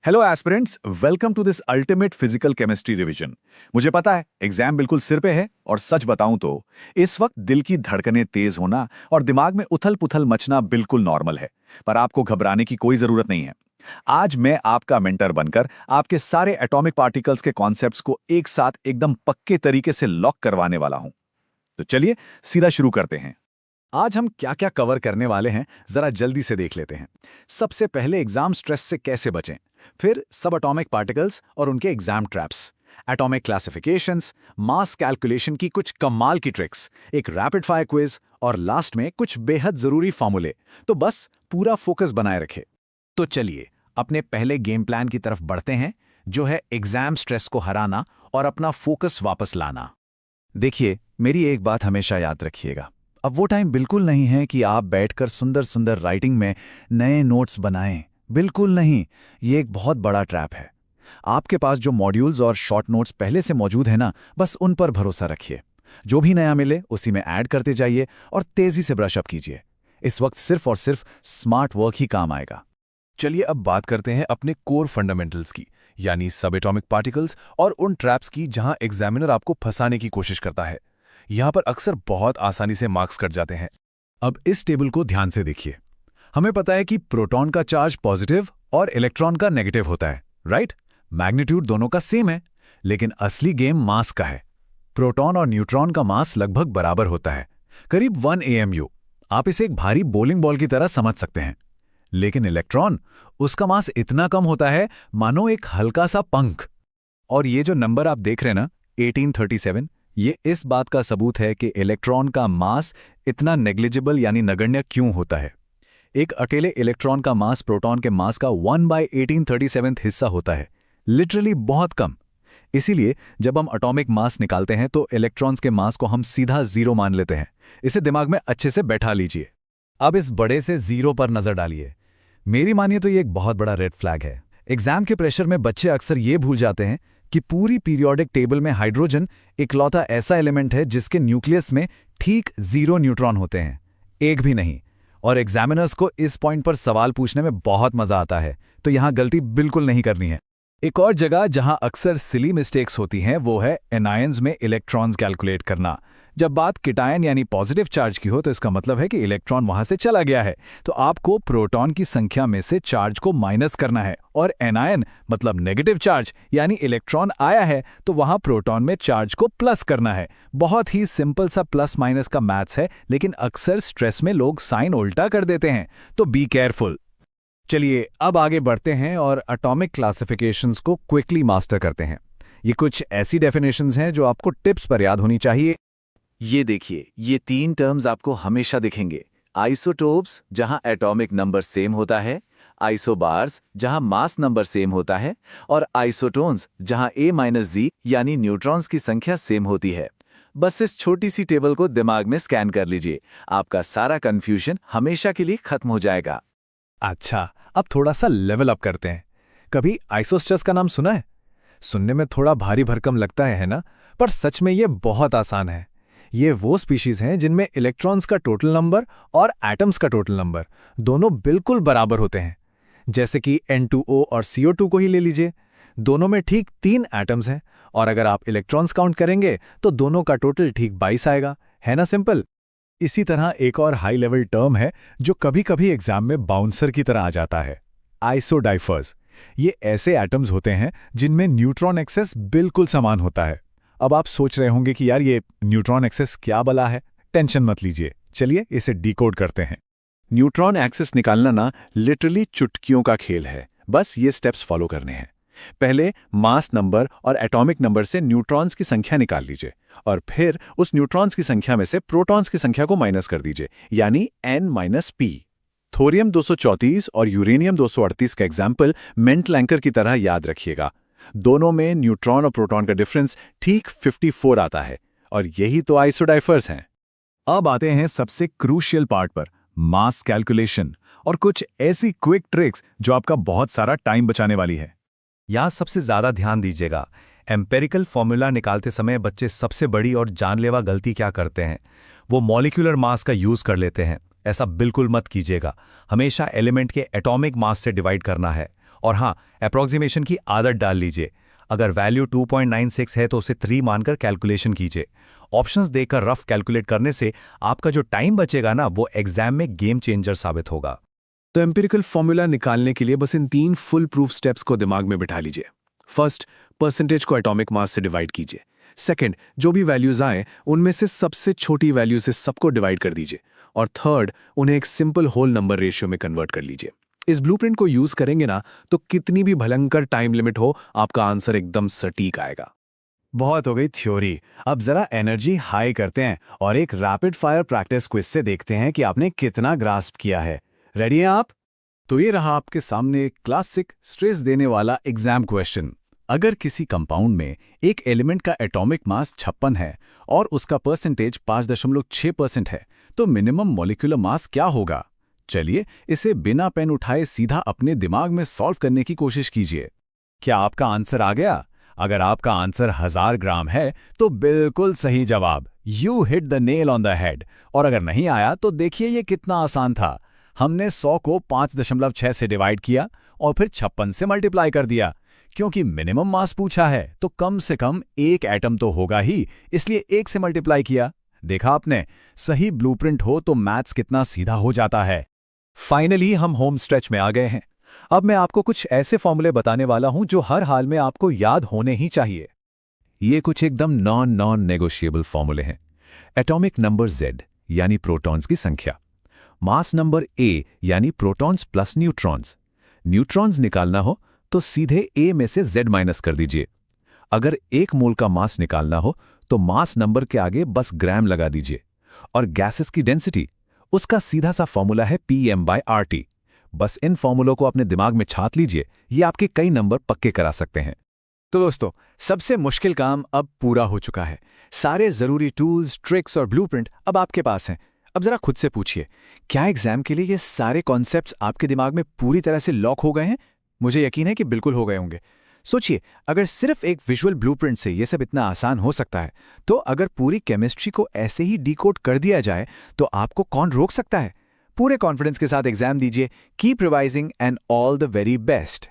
Hello aspirants, welcome to this ultimate physical chemistry revision. मुझे पता है एग्जाम बिल्कुल सिर पे है और सच बताऊं तो इस वक्त दिल की धड़कनें तेज होना और दिमाग में उथल-पुथल मचना बिल्कुल नॉर्मल है। पर आपको घबराने की कोई जरूरत नहीं है। आज मैं आपका मेंटर बनकर आपके सारे एटॉमिक पार्टिकल्स के कॉन्सेप्ट्स को एक साथ एकदम पक्के तरीके से लॉक करवाने वाला हूं। तो चलिए सीधा शुरू करते हैं। आज हम क्या क्या कवर करने वाले हैं जरा जल्दी से देख लेते हैं। सबसे पहले एग्जाम स्ट्रेस से कैसे बचें, फिर सब एटॉमिक पार्टिकल्स और उनके एग्जाम ट्रैप्स, एटॉमिक क्लासिफिकेशंस, मास कैलकुलेशन की कुछ कमाल की ट्रिक्स, एक रैपिड फायर क्विज और लास्ट में कुछ बेहद जरूरी फॉर्मूले। तो बस पूरा फोकस बनाए रखें। तो चलिए अपने पहले गेम प्लान की तरफ बढ़ते हैं, जो है एग्जाम स्ट्रेस को हराना और अपना फोकस वापस लाना। देखिए, मेरी एक बात हमेशा याद रखिएगा, अब वो टाइम बिल्कुल नहीं है कि आप बैठकर सुंदर सुंदर राइटिंग में नए नोट्स बनाएं। बिल्कुल नहीं, ये एक बहुत बड़ा ट्रैप है। आपके पास जो मॉड्यूल्स और शॉर्ट नोट्स पहले से मौजूद है ना, बस उन पर भरोसा रखिए। जो भी नया मिले उसी में ऐड करते जाइए और तेजी से ब्रश अप कीजिए। इस वक्त सिर्फ और सिर्फ स्मार्ट वर्क ही काम आएगा। चलिए अब बात करते हैं अपने कोर फंडामेंटल्स की, यानी सब एटॉमिक पार्टिकल्स और उन ट्रैप्स की जहां एग्जामिनर आपको फंसाने की कोशिश करता है। यहां पर अक्सर बहुत आसानी से मार्क्स कट जाते हैं। अब इस टेबल को ध्यान से देखिए। हमें पता है कि प्रोटॉन का चार्ज पॉजिटिव और इलेक्ट्रॉन का नेगेटिव होता है, राइट? मैग्नीट्यूड दोनों का सेम है, लेकिन असली गेम मास का है। प्रोटॉन और न्यूट्रॉन का मास लगभग बराबर होता है, करीब 1 AMU। आप इसे एक भारी बोलिंग बॉल की तरह समझ सकते हैं। लेकिन इलेक्ट्रॉन, उसका मास इतना कम होता है मानो एक हल्का सा पंख। और ये जो नंबर आप देख रहे हैं ना, 1837, ये इस बात का सबूत है कि इलेक्ट्रॉन का मास इतना नेग्लिजिबल यानी नगण्य क्यों होता है। एक अकेले इलेक्ट्रॉन का मास प्रोटॉन के मास का 1/1837 हिस्सा होता है, लिटरली बहुत कम। इसीलिए जब हम एटॉमिक मास निकालते हैं तो इलेक्ट्रॉन्स के मास को हम सीधा 0 मान लेते हैं। इसे दिमाग में अच्छे से बैठा लीजिए। अब इस बड़े से 0 पर नजर डालिए। मेरी मानिए तो ये एक बहुत बड़ा रेड फ्लैग है। एग्जाम के प्रेशर में बच्चे अक्सर ये भूल जाते हैं कि पूरी पीरियोडिक टेबल में हाइड्रोजन इकलौता ऐसा एलिमेंट है जिसके न्यूक्लियस में ठीक 0 न्यूट्रॉन होते हैं, एक भी नहीं। और एग्जामिनर्स को इस पॉइंट पर सवाल पूछने में बहुत मजा आता है, तो यहां गलती बिल्कुल नहीं करनी है। एक और जगह जहां अक्सर सिली मिस्टेक्स होती हैं वो है एनायंस में इलेक्ट्रॉन्स कैलकुलेट करना। जब बात कीटायन यानी पॉजिटिव चार्ज की हो तो इसका मतलब है कि इलेक्ट्रॉन वहां से चला गया है, तो आपको प्रोटॉन की संख्या में से चार्ज को माइनस करना है। और एनायन मतलब नेगेटिव चार्ज यानी इलेक्ट्रॉन आया है तो वहां प्रोटॉन में चार्ज को प्लस करना है। बहुत ही सिंपल सा प्लस माइनस का मैथ्स है, लेकिन अक्सर स्ट्रेस में लोग साइन उल्टा कर देते हैं, तो बी केयरफुल। चलिए अब आगे बढ़ते हैं और एटॉमिक क्लासिफिकेशंस को क्विकली मास्टर करते हैं। ये कुछ ऐसी डेफिनेशंस हैं जो आपको टिप्स पर याद होनी चाहिए। ये देखिए, ये 3 टर्म्स आपको हमेशा दिखेंगे। आइसोटोप्स जहां एटॉमिक नंबर सेम होता है, आइसोबार्स जहां मास नंबर सेम होता है, और आइसोटोन्स जहां A-Z यानी न्यूट्रॉन्स की संख्या सेम होती है। बस इस छोटी सी टेबल को दिमाग में स्कैन कर लीजिए, आपका सारा कंफ्यूजन हमेशा के लिए खत्म हो जाएगा। अच्छा, अब थोड़ा सा लेवल अप करते हैं। कभी आइसोस्ट्रेस का नाम सुना है? सुनने में थोड़ा भारी भरकम लगता है ना? पर सच में ये बहुत आसान है। ये वो स्पीशीज हैं जिनमें इलेक्ट्रॉन्स का टोटल नंबर और एटम्स का टोटल नंबर दोनों बिल्कुल बराबर होते हैं। जैसे कि N2O और CO2 को ही ले लीजिए, दोनों में ठीक 3 एटम्स हैं, और अगर आप इलेक्ट्रॉन्स काउंट करेंगे तो दोनों का टोटल ठीक 22 आएगा। है ना सिंपल? इसी तरह एक और हाई लेवल टर्म है जो कभी कभी एग्जाम में बाउंसर की तरह आ जाता है, आइसोडाइफर्स। ये ऐसे एटम्स होते हैं जिनमें न्यूट्रॉन एक्सेस बिल्कुल समान होता है। अब आप सोच रहे होंगे कि यार ये न्यूट्रॉन एक्सेस क्या बला है? टेंशन मत लीजिए, चलिए इसे डिकोड करते हैं। न्यूट्रॉन एक्सेस निकालना ना लिटरली चुटकियों का खेल है। बस ये स्टेप्स फॉलो करने हैं। पहले मास नंबर और एटॉमिक नंबर से न्यूट्रॉन्स की संख्या निकाल लीजिए, और फिर उस न्यूट्रॉन्स की संख्या में से प्रोटॉन्स की संख्या को माइनस कर दीजिए, यानी N-P। थोरियम 234 और यूरेनियम 238 का एग्जाम्पल मेंटल एंकर की तरह याद रखिएगा। दोनों में न्यूट्रॉन और प्रोटॉन का डिफरेंस ठीक 54 आता है, और यही तो आइसोडाइफर्स हैं। अब आते हैं सबसे क्रूशियल पार्ट पर, मास कैलकुलेशन, और कुछ ऐसी क्विक ट्रिक्स जो आपका बहुत सारा टाइम बचाने वाली है। यहाँ सबसे ज्यादा ध्यान दीजिएगा। एम्पेरिकल फॉर्मूला निकालते समय बच्चे सबसे बड़ी और जानलेवा गलती क्या करते हैं, वो मॉलिक्यूलर मास का यूज कर लेते हैं। ऐसा बिल्कुल मत कीजिएगा। हमेशा एलिमेंट के एटॉमिक मास से डिवाइड करना है, और हाँ, अप्रॉक्सीमेशन की आदत डाल लीजिए। अगर वैल्यू 2.96 है तो उसे 3 मानकर कैलकुलेशन कीजिए। ऑप्शंस देकर रफ कैलकुलेट करने से आपका जो टाइम बचेगा ना, वो एग्जाम में गेम चेंजर साबित होगा। तो एम्पिरिकल फॉर्मूला निकालने के लिए बस इन 3 फुल प्रूफ स्टेप्स को दिमाग में बिठा लीजिए। फर्स्ट, परसेंटेज को एटॉमिक मास से डिवाइड कीजिए। सेकंड, जो भी वैल्यूज आए उनमें से सबसे छोटी वैल्यू से सबको डिवाइड कर दीजिए। और थर्ड, उन्हें एक सिंपल होल नंबर रेशियो में कन्वर्ट कर लीजिए। इस ब्लूप्रिंट को यूज करेंगे ना, तो कितनी भी भयंकर टाइम लिमिट हो, आपका आंसर एकदम सटीक आएगा। बहुत हो गई थ्योरी, अब जरा एनर्जी हाई करते हैं और एक रैपिड फायर प्रैक्टिस क्विज से देखते हैं कि आपने कितना ग्रास्प किया है। रेडी हैं आप? तो ये रहा आपके सामने एक क्लासिक स्ट्रेस देने वाला एग्जाम क्वेश्चन। अगर किसी कंपाउंड में एक एलिमेंट का एटॉमिक मास 56 है और उसका परसेंटेज 5.6% है, तो मिनिमम मॉलिक्यूलर मास क्या होगा? चलिए इसे बिना पेन उठाए सीधा अपने दिमाग में सॉल्व करने की कोशिश कीजिए। क्या आपका आंसर आ गया? अगर आपका आंसर 1000 ग्राम है तो बिल्कुल सही जवाब, you hit the nail on the head. और अगर नहीं आया तो देखिए ये कितना आसान था। हमने 100 को 5.6 से डिवाइड किया और फिर 56 से मल्टीप्लाई कर दिया। क्योंकि मिनिमम मास पूछा है तो कम से कम एक एटम तो होगा ही, इसलिए 1 से मल्टीप्लाई किया। देखा आपने, सही ब्लूप्रिंट हो तो मैथ्स कितना सीधा हो जाता है। फाइनली हम होम स्ट्रेच में आ गए हैं। अब मैं आपको कुछ ऐसे फॉर्मूले बताने वाला हूं जो हर हाल में आपको याद होने ही चाहिए। ये कुछ एकदम नॉन नेगोशिएबल फॉर्मूले हैं। एटॉमिक नंबर Z यानी प्रोटॉन्स की संख्या, मास नंबर A यानी प्रोटॉन्स प्लस न्यूट्रॉन्स। न्यूट्रॉन्स निकालना हो तो सीधे A में से Z माइनस कर दीजिए। अगर 1 मोल का मास निकालना हो तो मास नंबर के आगे बस ग्राम लगा दीजिए। और गैसेस की डेंसिटी, उसका सीधा सा फॉर्मूला है PM/RT। बस इन फॉर्मूलों को अपने दिमाग में छाप लीजिए, ये आपके कई नंबर पक्के करा सकते हैं। तो दोस्तों, सबसे मुश्किल काम अब पूरा हो चुका है। सारे जरूरी टूल्स, ट्रिक्स और ब्लूप्रिंट अब आपके पास हैं। अब जरा खुद से पूछिए, क्या एग्जाम के लिए ये सारे कॉन्सेप्ट्स आपके दिमाग में पूरी तरह से लॉक हो गए हैं? मुझे यकीन है कि बिल्कुल हो गए होंगे। सोचिए, अगर सिर्फ एक विजुअल ब्लूप्रिंट से ये सब इतना आसान हो सकता है, तो अगर पूरी केमिस्ट्री को ऐसे ही डिकोड कर दिया जाए तो आपको कौन रोक सकता है? पूरे कॉन्फिडेंस के साथ एग्जाम दीजिए। Keep revising and all the very best.